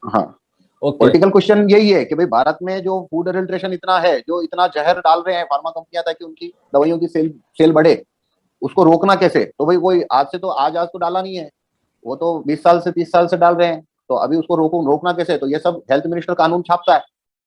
हाँ, okay. Political question यही है कि भाई भारत में जो फूड एडल्ट्रेशन इतना है, जो इतना जहर डाल रहे हैं फार्मा कंपनियां ताकि उनकी दवाइयों की सेल सेल बढ़े, उसको रोकना कैसे? तो भाई कोई आज से तो आज आज तो डाला नहीं है, वो तो 20 साल से 30 साल से डाल रहे हैं। तो अभी उसको रोकना कैसे? तो ये सब हेल्थ मिनिस्टर कानून छापता है।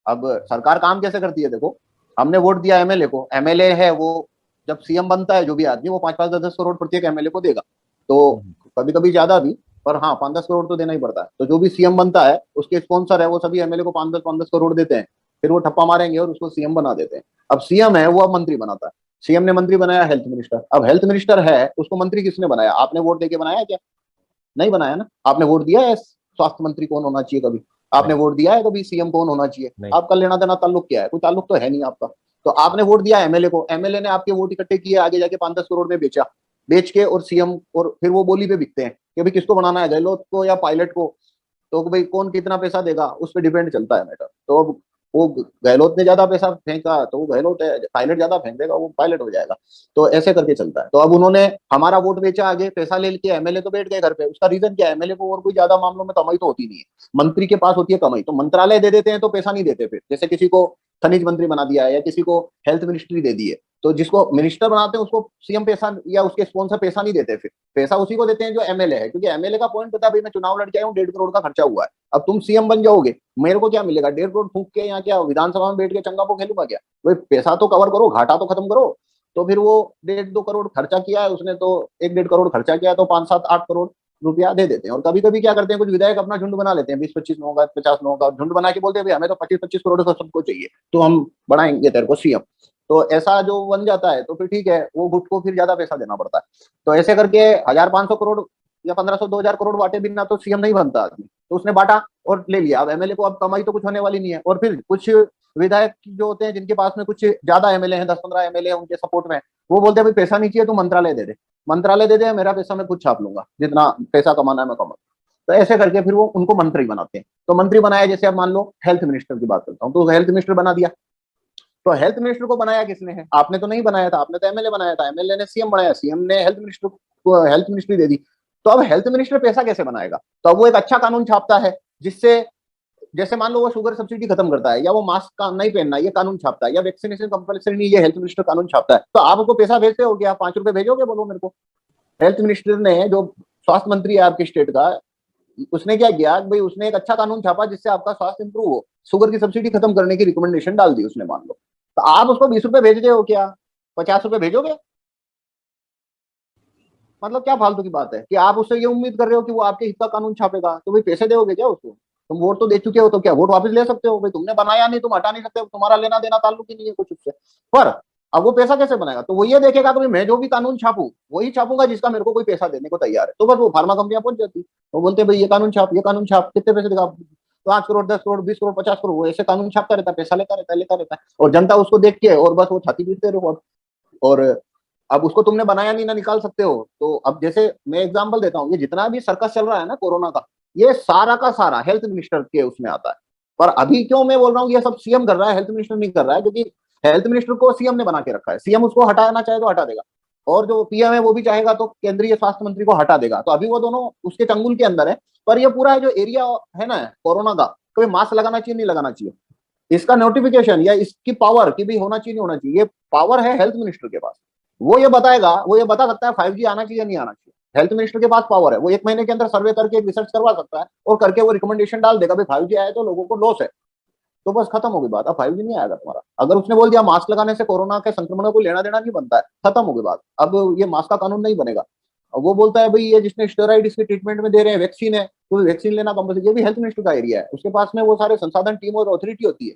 अब सरकार काम कैसे करती है? देखो, हमने वोट दिया एमएलए को, एमएलए है वो, जब सीएम बनता है जो भी आदमी, वो 5-5 10-10 करोड़ प्रत्येक एमएलए को देगा। तो हम्म, कभी कभी ज्यादा भी, पर हाँ 5-10 करोड़ तो देना ही पड़ता है। तो जो भी सीएम बनता है उसके स्पॉन्सर है वो सभी एमएलए को 5-10 करोड़ देते हैं। फिर वो ठप्पा मारेंगे और उसको सीएम बना देते हैं। अब सीएम है वो अब मंत्री बनाता है। सीएम ने मंत्री बनाया हेल्थ मिनिस्टर। अब हेल्थ मिनिस्टर है, उसको मंत्री किसने बनाया? आपने वोट देके बनाया क्या? नहीं बनाया ना। आपने वोट दिया है स्वास्थ्य मंत्री कौन होना चाहिए कभी? आपने नहीं वोट दिया है कभी सीएम कौन होना चाहिए? नहीं। आपका लेना देना ताल्लुक क्या है? कोई ताल्लुक तो है नहीं आपका। तो आपने वोट दिया एमएलए को, एमएलए ने आपके वोट इकट्ठे किए, आगे जाके 5-10 करोड़ में बेचा, बेच के, और सीएम, और फिर वो बोली पे बिकते हैं कि भाई किसको बनाना है, गहलोत को या पायलट को? तो भाई कौन कितना पैसा देगा उस पर डिपेंड चलता है मैटर। तो अब वो गहलोत ने ज्यादा पैसा फेंका तो वो गहलोत है, पायलट ज्यादा फेंक देगा वो पायलट हो जाएगा। तो ऐसे करके चलता है। तो अब उन्होंने हमारा वोट बेचा, आगे पैसा ले लेके एमएलए तो बैठ गए घर पे। उसका रीजन क्या है? एमएलए को और कोई ज्यादा मामलों में कमाई तो होती नहीं है, मंत्री के पास होती है कमाई। तो मंत्रालय दे देते हैं तो पैसा नहीं देते। फिर जैसे किसी को खनिज मंत्री बना दिया है या किसी को हेल्थ मिनिस्ट्री दे दी है, तो जिसको मिनिस्टर बनाते हैं उसको सीएम पैसा या उसके स्पॉन्सर पैसा नहीं देते। फिर पैसा उसी को देते हैं जो एमएलए है, क्योंकि एमएलए का पॉइंट पता है, भाई मैं चुनाव लड़ के आया हूँ, 1.5 करोड़ का खर्चा हुआ है। अब तुम सीएम बन जाओगे, मेरे को क्या मिलेगा? 1.5 करोड़ फूक के यहाँ क्या विधानसभा में बैठ के चंगा पो खेलूंगा क्या? भाई पैसा तो कवर करो, घाटा तो खत्म करो। तो फिर वो 1.5-2 करोड़ खर्चा किया है उसने, तो 1-1.5 करोड़ खर्चा किया तो 5-7-8 करोड़ रुपया दे देते हैं। और कभी कभी क्या करते हैं, कुछ विधायक अपना झुंड बना लेते हैं, 20-25 लोगों का, 50 लोगों का झुंड बना के बोलते हैं भाई हमें तो 25-25 करोड़ का सबको चाहिए, तो हम बढ़ाएंगे तेरे को सीएम। तो ऐसा जो बन जाता है तो फिर ठीक है, वो गुट को फिर ज्यादा पैसा देना पड़ता है। तो ऐसे करके 1,500 करोड़ या 1,500-2,000 करोड़ बांटे बिना तो सीएम नहीं बनता आदमी। तो उसने बांटा और ले लिया। अब एमएलए को अब कमाई तो कुछ होने वाली नहीं है। और फिर कुछ विधायक जो होते हैं जिनके पास में कुछ ज्यादा एमएलए हैं, 10-15 एमएलए उनके सपोर्ट में, वो बोलते हैं भाई पैसा नहीं चाहिए, तो मंत्रालय दे दे, मंत्रालय दे दे, मेरा पैसा मैं खुद छाप लूंगा, जितना पैसा कमाना है मैं कमा। तो ऐसे करके फिर वो उनको मंत्री बनाते हैं। तो मंत्री बनाया, जैसे अब मान लो हेल्थ मिनिस्टर की बात करता हूँ, तो हेल्थ मिनिस्टर बना दिया। तो हेल्थ मिनिस्टर को बनाया किसने है? आपने तो नहीं बनाया था, आपने तो एमएलए बनाया था, एमएलए ने सीएम बनाया, सीएम ने हेल्थ मिनिस्टर को हेल्थ मिनिस्ट्री दे दी। तो अब हेल्थ मिनिस्टर पैसा कैसे बनाएगा? तो अब वो एक अच्छा कानून छापता है, जिससे, जैसे मान लो वो शुगर सब्सिडी खत्म करता है, या वो मास्क का नहीं पहनना ये कानून छापता है, या वैक्सीनेशन कंपल्सरी नहीं ये हेल्थ मिनिस्टर कानून छापता है, तो आप उसको पैसा भेजते हो क्या? 5 रुपए भेजोगे? बोलो मेरे को। हेल्थ मिनिस्टर ने, जो स्वास्थ्य मंत्री है आपके स्टेट का, उसने क्या किया भाई, उसने एक अच्छा कानून छापा जिससे आपका स्वास्थ्य इंप्रूव हो, शुगर की सब्सिडी खत्म करने की रिकमेंडेशन डाल दी उसने, मान लो। तो आप उसको 20 रुपए भेज रहे हो क्या? 50 रुपए भेजोगे? मतलब क्या फालतू की बात है कि आप उससे ये उम्मीद कर रहे हो कि वो आपके हित का कानून छापेगा? तो भाई पैसे दोगे क्या उसको? तुम वोट तो दे चुके हो, तो क्या वोट वापस ले सकते हो? भाई तुमने बनाया नहीं, तुम हटा नहीं सकते, तुम्हारा लेना देना ताल्लुक ही नहीं है कुछ उससे। पर अब वो पैसा कैसे बनाएगा? तो वो ये देखेगा कि मैं जो भी कानून छापू वही छापूंगा जिसका मेरे को कोई पैसा देने को तैयार है। तो बस वो फार्मा कंपनियां पहुंच जाती, वो बोलते हैं भाई ये कानून छाप, ये कानून छाप, कितने पैसे देगा? 5 करोड़, 10 करोड़, 20 करोड़, 50 करोड़, वो ऐसे कानून छापता रहता है, पैसा लेता रहता है, लेता रहता है। और जनता उसको देख के और बस वो छाती पीटते रहो। और अब उसको तुमने बनाया नहीं ना, निकाल सकते हो। तो अब जैसे मैं एग्जांपल देता हूँ, ये जितना भी सर्कस चल रहा है ना कोरोना का, ये सारा का सारा हेल्थ मिनिस्टर के उसमें आता है। पर अभी क्यों मैं बोल रहा हूँ ये सब सीएम कर रहा है, हेल्थ मिनिस्टर नहीं कर रहा है? क्योंकि हेल्थ मिनिस्टर को सीएम ने बना के रखा है, सीएम उसको हटाना चाहे तो हटा देगा, और जो पीएम है वो भी चाहेगा तो केंद्रीय स्वास्थ्य मंत्री को हटा देगा। तो अभी वो दोनों उसके चंगुल के अंदर है। पर ये पूरा जो एरिया है ना कोरोना का, कभी मास्क लगाना चाहिए नहीं लगाना चाहिए, इसका नोटिफिकेशन या इसकी पावर की भी होना चाहिए नहीं होना चाहिए, ये पावर है हेल्थ मिनिस्टर के पास। वो ये बताएगा, वो ये बता सकता है 5G आना चाहिए नहीं आना चाहिए। हेल्थ मिनिस्टर के पास पावर है, वो 1 महीने के अंदर सर्वे करके एक रिसर्च करवा सकता है और करके वो रिकमेंडेशन डाल देगा भाई 5G आया तो लोगों को लॉस है। तो बस खत्म हो गई बात। अब 5G नहीं आएगा तुम्हारा। अगर उसने बोल दिया मास्क लगाने से कोरोना के संक्रमण को लेना देना नहीं बनता है, खत्म हो गई बात। अब ये मास्क का कानून नहीं बनेगा। अब वो बोलता है भाई ये जिसने स्टेरॉइड इसके ट्रीटमेंट में दे रहे हैं, वैक्सीन है तो वैक्सीन लेना कंपल्सरी, ये भी हेल्थ मिनिस्टर का एरिया है, उसके पास में वो सारे संसाधन, टीम और अथॉरिटी होती है।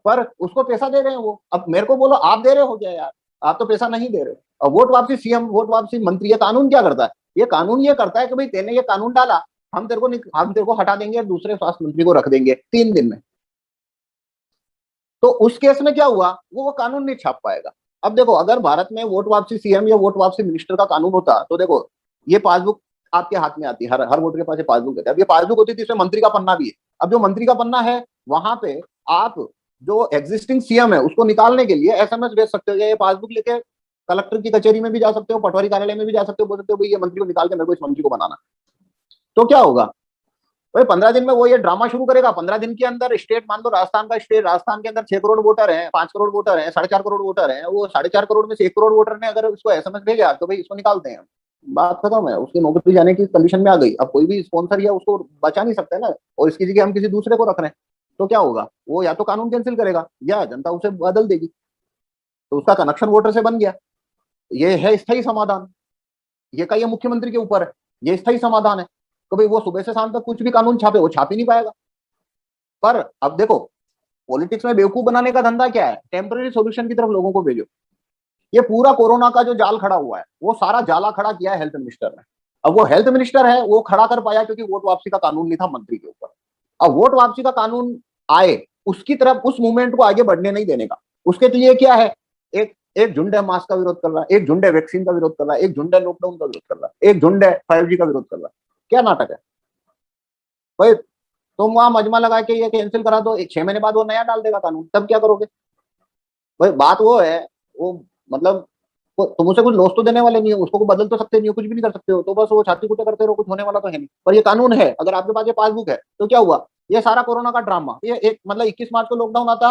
पर उसको पैसा दे रहे हैं वो। अब मेरे को बोलो आप दे रहे हो क्या यार? आप तो पैसा नहीं दे रहे। और वोट वापसी सीएम, वोट वापसी मंत्री, ये कानून क्या करता है? ये कानून ये करता है कि भाई तेने ये कानून डाला, हम तेरे को हटा देंगे, दूसरे स्वास्थ्य मंत्री को रख देंगे 3 दिन में। तो उस केस में क्या हुआ, वो कानून नहीं छाप पाएगा। अब देखो, अगर भारत में वोट वापसी सीएम या वोट वापसी मिनिस्टर का कानून होता, तो देखो ये पासबुक आपके हाथ में आती है, हर हर वोटर के पास ये पासबुक है। अब ये पासबुक होती थी, इसमें मंत्री का पन्ना भी है। अब जो मंत्री का पन्ना है, वहां पे आप जो एग्जिस्टिंग सीएम है उसको निकालने के लिए एसएमएस भेज सकते हो, या ये पासबुक लेके कलेक्टर की कचेरी में भी जा सकते हो, पटवारी कार्यालय में भी जा सकते हो, बोल सकते हो भाई ये मंत्री को निकाल के मेरे को इस मंत्री को बनाना। तो क्या होगा, भाई 15 दिन में वो ये ड्रामा शुरू करेगा। 15 दिन के अंदर स्टेट, मान लो राजस्थान का स्टेट, राजस्थान के अंदर 6 करोड़ वोटर हैं, 5 करोड़ वोटर हैं, 4.5 करोड़ वोटर हैं, वो 4.5 करोड़ में से 1 करोड़ वोटर ने अगर उसको एसएमएस भेजा तो भाई इसको निकालते हैं, बात खत्म है। उसकी नौकरी जाने की कंडीशन में आ गई। अब कोई भी स्पॉन्सर या उसको बचा नहीं सकता है ना, और इसकी जगह हम किसी दूसरे को रख रहे हैं, तो क्या होगा, वो या तो कानून कैंसिल करेगा या जनता उसे बदल देगी, तो उसका कनेक्शन वोटर से बन गया। ये है स्थायी समाधान। ये का ये मुख्यमंत्री के ऊपर है, ये स्थायी समाधान है। तो भाई वो सुबह से शाम तक कुछ भी कानून छापे, वो छाप ही नहीं पाएगा। पर अब देखो, पॉलिटिक्स में बेवकूफ बनाने का धंधा क्या है, टेम्पररी सॉल्यूशन की तरफ लोगों को भेजो। ये पूरा कोरोना का जो जाल खड़ा हुआ है, वो सारा जाला खड़ा किया है हेल्थ मिनिस्टर ने। अब वो हेल्थ मिनिस्टर है, वो खड़ा कर पाया क्योंकि वोट वापसी का कानून नहीं था मंत्री के ऊपर। अब वोट वापसी का कानून आए, उसकी तरफ, उस मूवमेंट को आगे बढ़ने नहीं देने का। उसके लिए क्या है, एक एक झुंड है मास्क का विरोध कर रहा है, एक झुंड है वैक्सीन का विरोध कर रहा है, एक झुंड है लॉकडाउन का विरोध कर रहा है, एक झुंड है 5G का विरोध कर रहा है। क्या नाटक है भाई। तुम वहां मजमा लगा के ये कैंसिल करा दो, 6 महीने बाद वो नया डाल देगा कानून, तब क्या करोगे भाई। बात वो है, वो मतलब तुम उसे कुछ लॉस तो देने वाले नहीं हो, उसको बदल तो सकते नहीं हो, कुछ भी नहीं कर सकते हो, तो बस वो छाती कुटे करते रहो, कुछ होने वाला तो है नहीं। पर ये कानून है, अगर आपके पास ये पासबुक है तो क्या हुआ, ये सारा कोरोना का ड्रामा, ये एक मतलब 21 मार्च को लॉकडाउन आता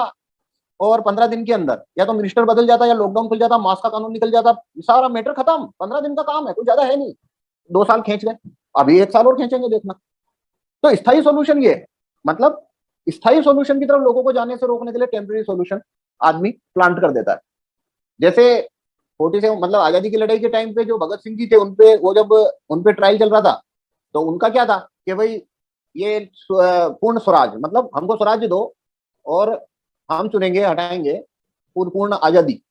और 15 दिन के अंदर या तो मिनिस्टर बदल जाता या लॉकडाउन खुल जाता, मास्क का कानून निकल जाता, सारा मैटर खत्म। 15 दिन का काम है, कुछ ज्यादा है नहीं। 2 साल खींच गए, अभी 1 साल और खींचेंगे, देखना। तो स्थायी सोल्यूशन ये है, मतलब स्थायी सोल्यूशन की तरफ लोगों को जाने से रोकने के लिए टेम्पररी सोल्यूशन आदमी प्लांट कर देता है। जैसे 47 मतलब आजादी की लड़ाई के टाइम पे जो भगत सिंह जी थे, उनपे वो जब उनपे ट्रायल चल रहा था, तो उनका क्या था कि भाई ये पूर्ण स्वराज, मतलब हमको स्वराज दो और हम चुनेंगे, हटाएंगे पूर्ण आजादी।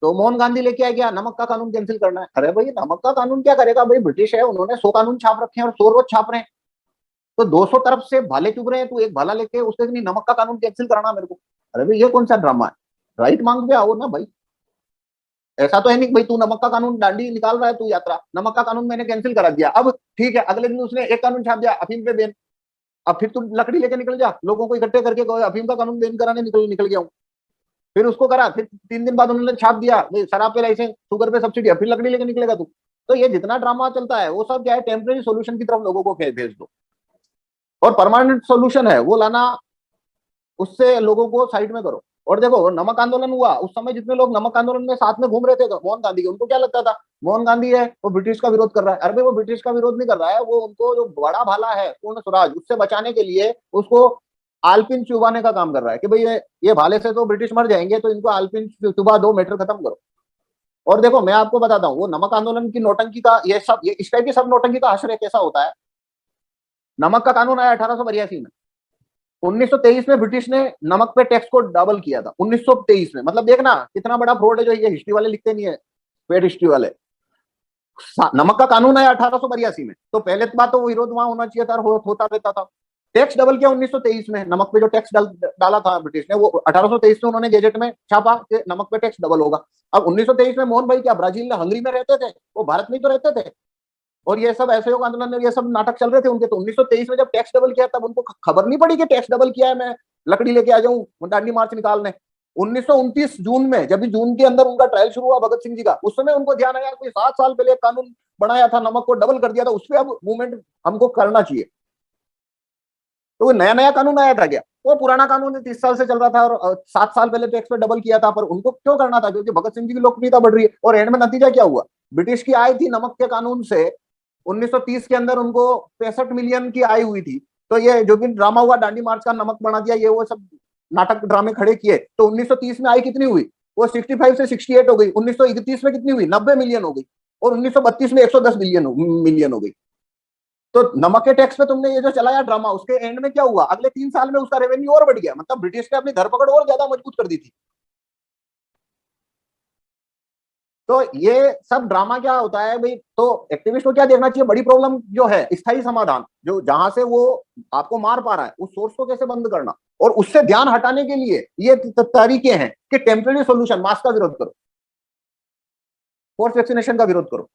तो मोहन गांधी लेके आया क्या, नमक का कानून कैंसिल करना है। अरे भाई नमक का कानून क्या करेगा भाई, ब्रिटिश है, उन्होंने 100 कानून छाप रखे हैं और 100 रोज छाप रहे हैं, तो 200 तरफ से भाले चुभ रहे हैं, तू एक भाला लेके उससे नहीं नमक का कानून कैंसिल कराना मेरे को। अरे भाई ये कौन सा ड्रामा है, राइट मांग पे आओ ना भाई। ऐसा तो है नहीं भाई तू नमक का कानून, डांडी निकाल रहा है तू यात्रा, नमक का कानून मैंने कैंसिल करा दिया, अब ठीक है अगले दिन उसने एक कानून छाप दिया अफीम पे बैन। अब फिर तू लकड़ी लेके निकल जा, लोगों को इकट्ठे करके अफीम का कानून बैन कराने निकल निकल गया हूँ। फिर उसको करा, फिर 3 दिन बाद उन्होंने छाप दिया शराब पे लाइसेंस, शुगर पे सब्सिडी, फिर लकड़ी लेके निकलेगा तू। तो ये जितना ड्रामा चलता है वो सब क्या है, टेम्पररी सोल्यूशन की तरफ लोगों को भेज दो, और परमानेंट सोल्यूशन है वो लाना, उससे लोगों को साइड में करो। और देखो नमक आंदोलन हुआ उस समय, जितने लोग नमक आंदोलन में साथ में घूम रहे थे मोहन गांधी के, उनको क्या लगता था मोहन गांधी है वो ब्रिटिश का विरोध कर रहा है। अरे भाई वो ब्रिटिश का विरोध नहीं कर रहा है, वो उनको जो बड़ा भाला है पूर्ण स्वराज, उससे बचाने के लिए उसको आलपिन चुबाने का काम कर रहा है कि भाई ये भाले से तो ब्रिटिश मर जाएंगे, तो इनको आलपिन चुबा दो, मैटर खत्म करो। और देखो मैं आपको बताता हूँ, वो नमक आंदोलन की नौटंकी का ये सब, ये इस टाइप की सब नौटंकी का आश्रय कैसा होता है। नमक का कानून आया 1882 में, 1923 में ब्रिटिश ने नमक पे टैक्स को डबल किया था, 1923 में। मतलब देखना कितना बड़ा फ्रॉड है, जो ये हिस्ट्री वाले लिखते नहीं है, पेड हिस्ट्री वाले। नमक का कानून आया 1882 में, तो पहले बात तो वो विरोध वहां होना चाहिए था, होता रहता था। टैक्स डबल किया 1923 में, नमक पे जो टैक्स डाला था ब्रिटिश ने, वो 1823 में उन्होंने गेजेट में छापा कि नमक पे टैक्स डबल होगा। अब 1923 में मोहन भाई क्या ब्राजील हंगरी में रहते थे, वो भारत में ही तो रहते थे, और ये सब असहयोग आंदोलन में ये सब नाटक चल रहे थे उनके। तो 1923 में जब टैक्स डबल किया तब उनको खबर नहीं पड़ी कि टैक्स डबल किया है, मैं लकड़ी लेके आ जाऊं दांडी मार्च निकालने। 1929 जून में, जब भी जून के अंदर उनका ट्रायल शुरू हुआ भगत सिंह जी का, उस समय उनको ध्यान आया कोई 7 साल पहले कानून बनाया था, नमक को डबल कर दिया था, उस पर अब मूवमेंट हमको करना चाहिए। तो वो नया नया कानून आया था क्या, वो पुराना कानून 30 साल से चल रहा था, और 7 साल पहले टैक्स पे डबल किया था, पर उनको क्यों करना था, क्योंकि भगत सिंह जी की लोकप्रियता बढ़ रही है। और एंड में नतीजा क्या हुआ, ब्रिटिश की आय थी नमक के कानून से 1930 के अंदर उनको 65 मिलियन की आय हुई थी। तो ये जो भी ड्रामा हुआ दांडी मार्च का, नमक बना दिया, ये वो सब नाटक ड्रामे खड़े किए, तो 1930 में आय कितनी हुई, वो 65 से 68 हो गई। 1931 में कितनी हुई, 90 मिलियन हो गई, और 1932 में 110 मिलियन हो गई। तो नमक के टैक्स पे तुमने ये जो चलाया ड्रामा, उसके एंड में क्या हुआ, अगले 3 साल में उसका रेवेन्यू और बढ़ गया, मतलब ब्रिटिश ने अपनी धरपकड़ और ज्यादा मजबूत कर दी थी। तो ये सब ड्रामा क्या होता है भाई, तो एक्टिविस्ट को क्या देखना चाहिए, बड़ी प्रॉब्लम जो है स्थायी समाधान, जो जहां से वो आपको मार पा रहा है, उस सोर्स को कैसे बंद करना, और उससे ध्यान हटाने के लिए ये तरीके हैं कि टेम्पररी सोल्यूशन, मास्क का विरोध करो, फोर्स वैक्सीनेशन का विरोध करो।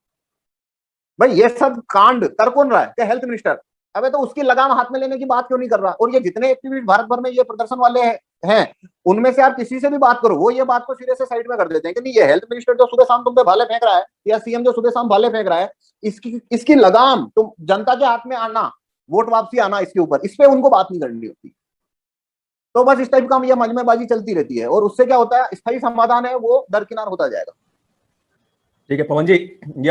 भाई ये सब कांड कर कौन रहा है, क्या हेल्थ मिनिस्टर। अबे तो उसकी लगाम हाथ में लेने की बात क्यों नहीं कर रहा। और ये जितने एक्टिविस्ट भारत भर में ये प्रदर्शन वाले हैं, उनमें से आप किसी से भी बात करो, वो ये बात को सिरे से साइड में कर देते हैं कि नहीं, ये हेल्थ मिनिस्टर जो सुबह शाम तुम पे भाले फेंक रहा है, या सीएम जो सुबह शाम भाले फेंक रहा है, इसकी लगाम तुम जनता के हाथ में आना, वोट वापसी आना इसके ऊपर, इस पे उनको बात नहीं करनी होती। तो बस इस टाइप का ये मजमेबाजी चलती रहती है, और उससे क्या होता है, स्थायी समाधान है वो दरकिनार होता जाएगा। ठीक है पवन जी, ये